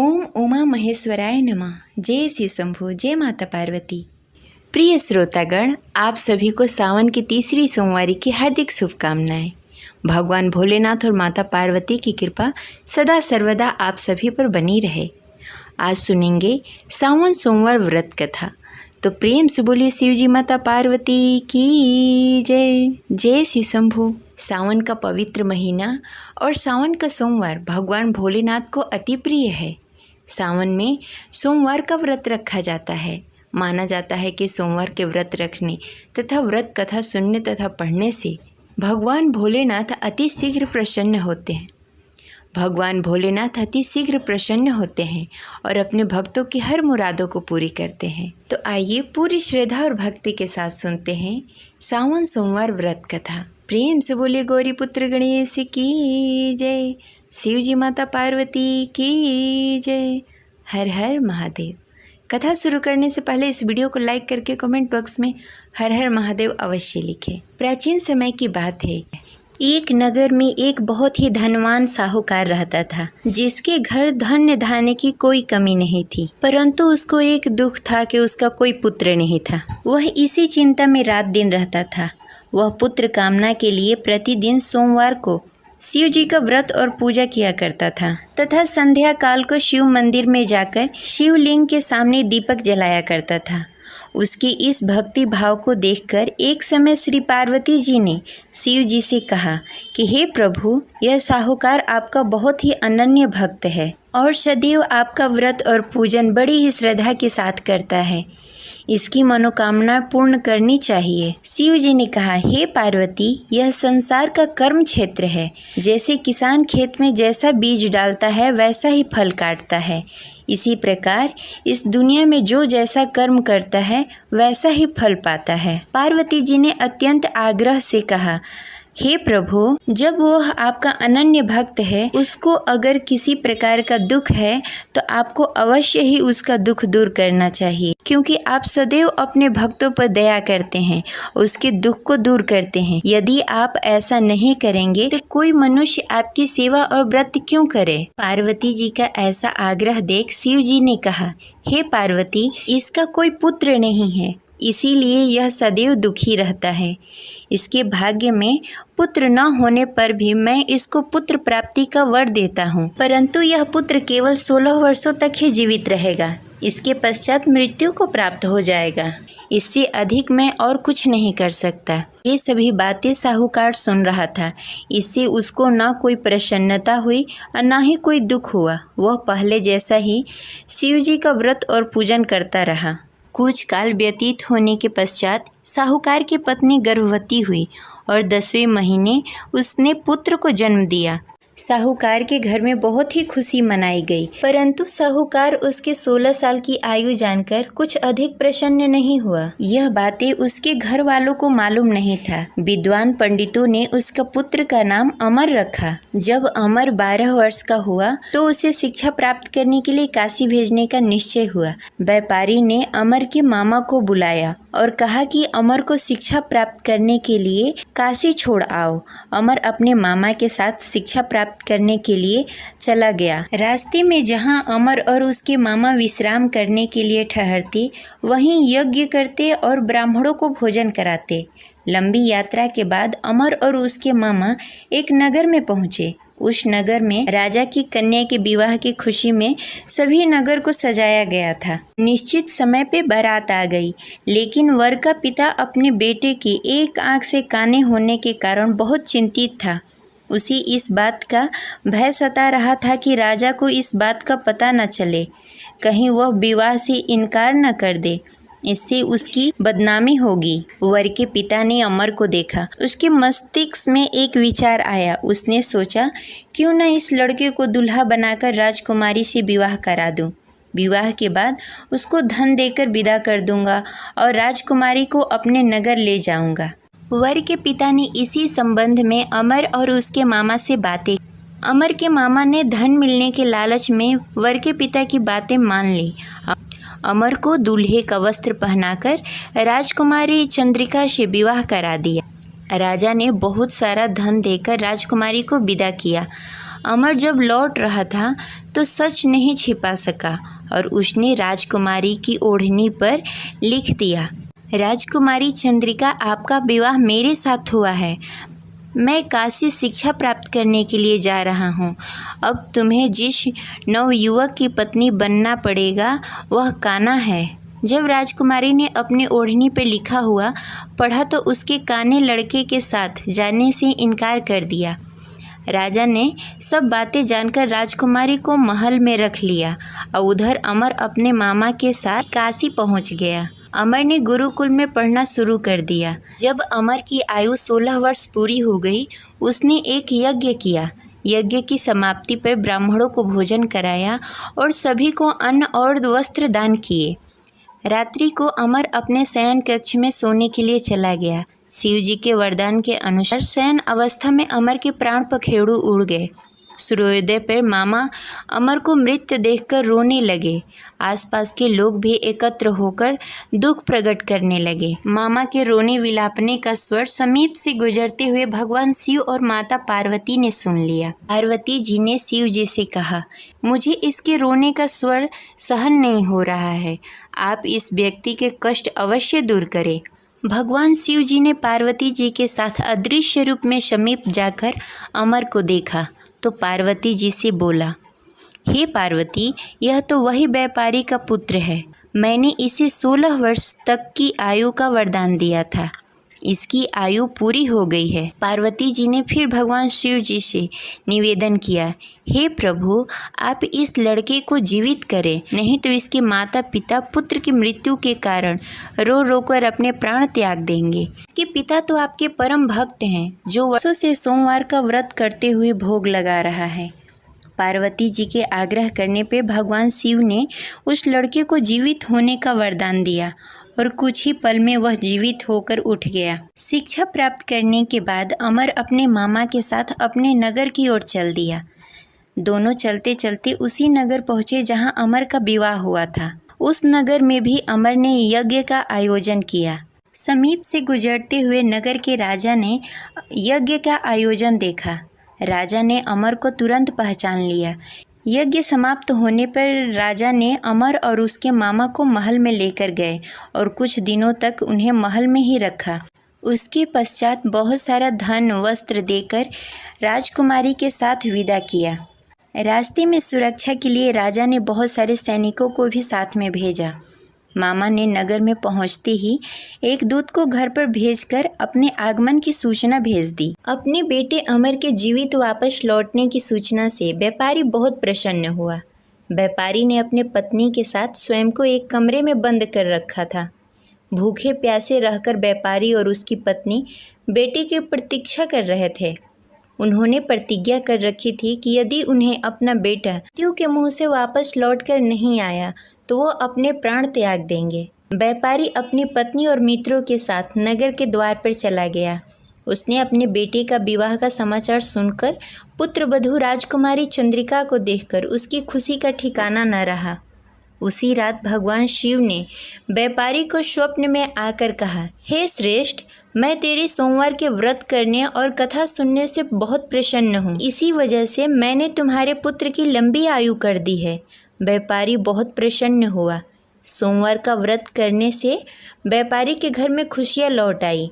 ओम उमा महेश्वराय नमः। जय श्री शंभु, जय माता पार्वती। प्रिय श्रोतागण, आप सभी को सावन की तीसरी सोमवारी की हार्दिक शुभकामनाएं। भगवान भोलेनाथ और माता पार्वती की कृपा सदा सर्वदा आप सभी पर बनी रहे। आज सुनेंगे सावन सोमवार व्रत कथा। तो प्रेम से बोलिए शिव जी माता पार्वती की जय। जय श्री शंभु। सावन का पवित्र महीना और सावन का सोमवार भगवान भोलेनाथ को अति प्रिय है। सावन में सोमवार का व्रत रखा जाता है। माना जाता है कि सोमवार के व्रत रखने तथा व्रत कथा सुनने तथा पढ़ने से भगवान भोलेनाथ अति शीघ्र प्रसन्न होते हैं। भगवान भोलेनाथ अति शीघ्र प्रसन्न होते हैं और अपने भक्तों की हर मुरादों को पूरी करते हैं। तो आइए पूरी श्रद्धा और भक्ति के साथ सुनते हैं सावन सोमवार व्रत कथा। प्रेम से बोलिए गौरी पुत्र गणेश की जय, शिव जी माता पार्वती की जय, हर हर महादेव। कथा शुरू करने से पहले इस वीडियो को लाइक करके कमेंट बॉक्स में हर हर महादेव अवश्य लिखें। प्राचीन समय की बात है, एक नगर में एक बहुत ही धनवान साहूकार रहता था, जिसके घर धन्य धान्य की कोई कमी नहीं थी। परंतु उसको एक दुख था कि उसका कोई पुत्र नहीं था। वह इसी चिंता में रात दिन रहता था। वह पुत्र कामना के लिए प्रतिदिन सोमवार को शिव जी का व्रत और पूजा किया करता था तथा संध्या काल को शिव मंदिर में जाकर शिवलिंग के सामने दीपक जलाया करता था। उसके इस भक्ति भाव को देखकर एक समय श्री पार्वती जी ने शिव जी से कहा कि हे प्रभु, यह साहूकार आपका बहुत ही अनन्य भक्त है और सदैव आपका व्रत और पूजन बड़ी ही श्रद्धा के साथ करता है। इसकी मनोकामना पूर्ण करनी चाहिए। शिव जी ने कहा, हे पार्वती, यह संसार का कर्म क्षेत्र है। जैसे किसान खेत में जैसा बीज डालता है वैसा ही फल काटता है, इसी प्रकार इस दुनिया में जो जैसा कर्म करता है वैसा ही फल पाता है। पार्वती जी ने अत्यंत आग्रह से कहा, हे प्रभु, जब वह आपका अनन्य भक्त है, उसको अगर किसी प्रकार का दुख है तो आपको अवश्य ही उसका दुख दूर करना चाहिए, क्योंकि आप सदैव अपने भक्तों पर दया करते हैं, उसके दुख को दूर करते हैं। यदि आप ऐसा नहीं करेंगे तो कोई मनुष्य आपकी सेवा और व्रत क्यों करे? पार्वती जी का ऐसा आग्रह देख शिव जी ने कहा, हे पार्वती, इसका कोई पुत्र नहीं है, इसीलिए यह सदैव दुखी रहता है। इसके भाग्य में पुत्र न होने पर भी मैं इसको पुत्र प्राप्ति का वर देता हूँ, परंतु यह पुत्र केवल 16 वर्षों तक ही जीवित रहेगा। इसके पश्चात मृत्यु को प्राप्त हो जाएगा। इससे अधिक मैं और कुछ नहीं कर सकता। ये सभी बातें साहूकार सुन रहा था। इससे उसको न कोई प्रसन्नता हुई और न ही कोई दुख हुआ। वह पहले जैसा ही शिव जी का व्रत और पूजन करता रहा। कुछ काल व्यतीत होने के पश्चात साहूकार की पत्नी गर्भवती हुई और 10वें महीने उसने पुत्र को जन्म दिया। साहूकार के घर में बहुत ही खुशी मनाई गई, परंतु साहूकार उसके 16 साल की आयु जानकर कुछ अधिक प्रसन्न नहीं हुआ। यह बातें उसके घर वालों को मालूम नहीं था। विद्वान पंडितों ने उसका पुत्र का नाम अमर रखा। जब अमर 12 वर्ष का हुआ तो उसे शिक्षा प्राप्त करने के लिए काशी भेजने का निश्चय हुआ। व्यापारी ने अमर के मामा को बुलाया और कहा कि अमर को शिक्षा प्राप्त करने के लिए काशी छोड़ आओ। अमर अपने मामा के साथ शिक्षा प्राप्त करने के लिए चला गया। रास्ते में जहां अमर और उसके मामा विश्राम करने के लिए ठहरते, वहीं यज्ञ करते और ब्राह्मणों को भोजन कराते। लंबी यात्रा के बाद अमर और उसके मामा एक नगर में पहुंचे। उस नगर में राजा की कन्या के विवाह की खुशी में सभी नगर को सजाया गया था। निश्चित समय पे बारात आ गई, लेकिन वर का पिता अपने बेटे की एक आंख से काने होने के कारण बहुत चिंतित था। उसी इस बात का भय सता रहा था कि राजा को इस बात का पता न चले, कहीं वह विवाह से इनकार न कर दे, इससे उसकी बदनामी होगी। वर के पिता ने अमर को देखा। उसके मस्तिष्क में एक विचार आया। उसने सोचा, क्यों न इस लड़के को दुल्हा बनाकर राजकुमारी से विवाह करा दूं। विवाह के बाद उसको धन देकर विदा कर दूंगा और राजकुमारी को अपने नगर ले जाऊंगा। वर के पिता ने इसी संबंध में अमर और उसके मामा से बातें। अमर के मामा ने धन मिलने के लालच में वर के पिता की बातें मान ली। अमर को दूल्हे का वस्त्र पहनाकर राजकुमारी चंद्रिका से विवाह करा दिया। राजा ने बहुत सारा धन देकर राजकुमारी को विदा किया। अमर जब लौट रहा था तो सच नहीं छिपा सका और उसने राजकुमारी की ओढ़नी पर लिख दिया, राजकुमारी चंद्रिका, आपका विवाह मेरे साथ हुआ है। मैं काशी शिक्षा प्राप्त करने के लिए जा रहा हूँ। अब तुम्हें जिस नवयुवक की पत्नी बनना पड़ेगा वह कान्हा है। जब राजकुमारी ने अपनी ओढ़नी पर लिखा हुआ पढ़ा तो उसके कान्हे लड़के के साथ जाने से इनकार कर दिया। राजा ने सब बातें जानकर राजकुमारी को महल में रख लिया और उधर अमर अपने मामा के साथ काशी पहुंच गया। अमर ने गुरुकुल में पढ़ना शुरू कर दिया। जब अमर की आयु 16 वर्ष पूरी हो गई, उसने एक यज्ञ किया। यज्ञ की समाप्ति पर ब्राह्मणों को भोजन कराया और सभी को अन्न और वस्त्र दान किए। रात्रि को अमर अपने शयन कक्ष में सोने के लिए चला गया। शिव जी के वरदान के अनुसार शयन अवस्था में अमर के प्राण पखेरु उड़ गए। सूर्योदय पर मामा अमर को मृत देखकर रोने लगे। आसपास के लोग भी एकत्र होकर दुख प्रकट करने लगे। मामा के रोने विलापने का स्वर समीप से गुजरते हुए भगवान शिव और माता पार्वती ने सुन लिया। पार्वती जी ने शिव जी से कहा, मुझे इसके रोने का स्वर सहन नहीं हो रहा है, आप इस व्यक्ति के कष्ट अवश्य दूर करें। भगवान शिव जी ने पार्वती जी के साथ अदृश्य रूप में समीप जाकर अमर को देखा तो पार्वती जी से बोला, हे पार्वती, यह तो वही व्यापारी का पुत्र है। मैंने इसे 16 वर्ष तक की आयु का वरदान दिया था। इसकी आयु पूरी हो गई है। पार्वती जी ने फिर भगवान शिव जी से निवेदन किया, हे प्रभु, आप इस लड़के को जीवित करें, नहीं तो इसके माता पिता पुत्र की मृत्यु के कारण रो रो कर अपने प्राण त्याग देंगे। इसके पिता तो आपके परम भक्त हैं, जो वर्षों से सोमवार का व्रत करते हुए भोग लगा रहा है। पार्वती जी के आग्रह करने पर भगवान शिव ने उस लड़के को जीवित होने का वरदान दिया और कुछ ही पल में वह जीवित होकर उठ गया। शिक्षा प्राप्त करने के बाद अमर अपने मामा के साथ अपने नगर की ओर चल दिया। दोनों चलते चलते उसी नगर पहुँचे जहाँ अमर का विवाह हुआ था। उस नगर में भी अमर ने यज्ञ का आयोजन किया। समीप से गुजरते हुए नगर के राजा ने यज्ञ का आयोजन देखा। राजा ने अमर को तुरंत पहचान लिया। यज्ञ समाप्त होने पर राजा ने अमर और उसके मामा को महल में लेकर गए और कुछ दिनों तक उन्हें महल में ही रखा। उसके पश्चात बहुत सारा धन वस्त्र देकर राजकुमारी के साथ विदा किया। रास्ते में सुरक्षा के लिए राजा ने बहुत सारे सैनिकों को भी साथ में भेजा। मामा ने नगर में पहुंचते ही एक दूत को घर पर भेजकर अपने आगमन की सूचना भेज दी। अपने बेटे अमर के जीवित वापस लौटने की सूचना से व्यापारी बहुत प्रसन्न हुआ। व्यापारी ने अपने पत्नी के साथ स्वयं को एक कमरे में बंद कर रखा था। भूखे प्यासे रहकर व्यापारी और उसकी पत्नी बेटे की प्रतीक्षा कर रहे थे। उन्होंने प्रतिज्ञा कर रखी थी कि यदि उन्हें अपना बेटा मृत्यु के मुंह से वापस लौटकर नहीं आया तो वो अपने प्राण त्याग देंगे। व्यापारी अपनी पत्नी और मित्रों के साथ नगर के द्वार पर चला गया। उसने अपने बेटे का विवाह का समाचार सुनकर पुत्रवधू राजकुमारी चंद्रिका को देखकर उसकी खुशी का ठिकाना न रहा। उसी रात भगवान शिव ने व्यापारी को स्वप्न में आकर कहा, हे श्रेष्ठ, मैं तेरे सोमवार के व्रत करने और कथा सुनने से बहुत प्रसन्न हूँ। इसी वजह से मैंने तुम्हारे पुत्र की लंबी आयु कर दी है। व्यापारी बहुत प्रसन्न हुआ। सोमवार का व्रत करने से व्यापारी के घर में खुशियाँ लौट आई।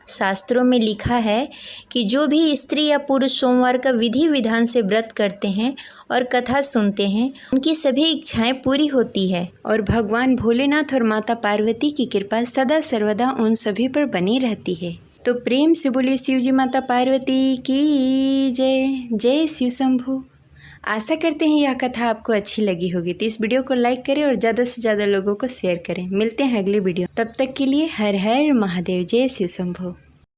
शास्त्रों में लिखा है कि जो भी स्त्री या पुरुष सोमवार का विधि विधान से व्रत करते हैं और कथा सुनते हैं, उनकी सभी इच्छाएं पूरी होती है और भगवान भोलेनाथ और माता पार्वती की कृपा सदा सर्वदा उन सभी पर बनी रहती है। तो प्रेम से बोलिए शिव जी माता पार्वती की जय। जय शिव शंभू। आशा करते हैं यह कथा आपको अच्छी लगी होगी, तो इस वीडियो को लाइक करें और ज़्यादा से ज़्यादा लोगों को शेयर करें। मिलते हैं अगली वीडियो, तब तक के लिए हर हर महादेव। जय शिव शंभू।